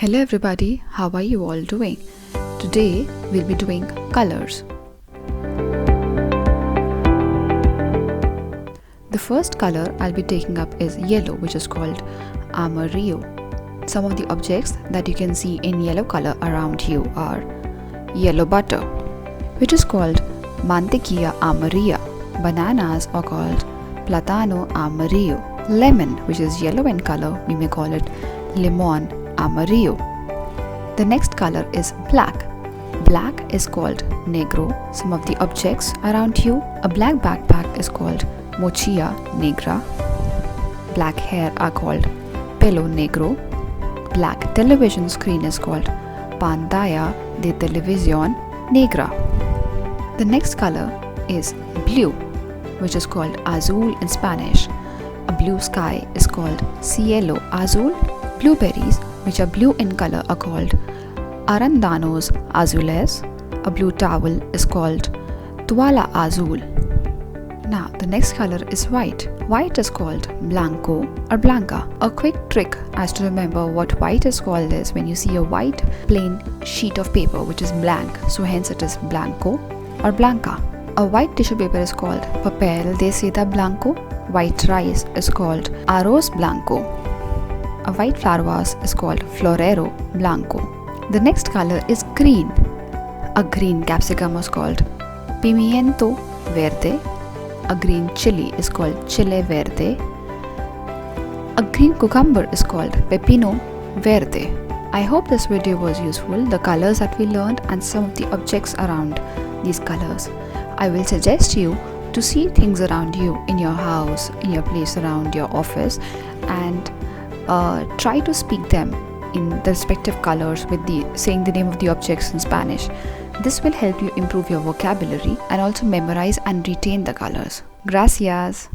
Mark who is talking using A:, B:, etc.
A: Hello everybody, how are you all doing? Today we'll be doing colors. The first color I'll be taking up is yellow, which is called amarillo. Some of the objects that you can see in yellow color around you are yellow butter, which is called mantequilla amarilla. Bananas are called plátano amarillo. Lemon, which is yellow in color, we may call it limón amarillo. The next color is black. Black is called negro. Some of the objects around you, a black backpack is called mochila negra. Black hair are called pelo negro. Black television screen is called pantalla de televisión negra. The next color is blue, which is called azul in Spanish. A blue sky is called cielo azul. Blueberries, which are blue in color, are called arándanos azules. A blue towel is called toalla azul. Now, the next color is white. White is called blanco or blanca. A quick trick as to remember what white is called is when you see a white plain sheet of paper which is blank, so hence it is blanco or blanca. A white tissue paper is called papel de seda blanco. White rice is called arroz blanco. A white flower vase is called florero blanco. The next color is green. A green capsicum is called pimiento verde. A green chili is called chile verde. A green cucumber is called pepino verde. I hope this video was useful, the colors that we learned and some of the objects around these colors. I will suggest you to see things around you in your house, in your place around your office, and try to speak them in the respective colors with saying the name of the objects in Spanish. This will help you improve your vocabulary and also memorize and retain the colors. Gracias.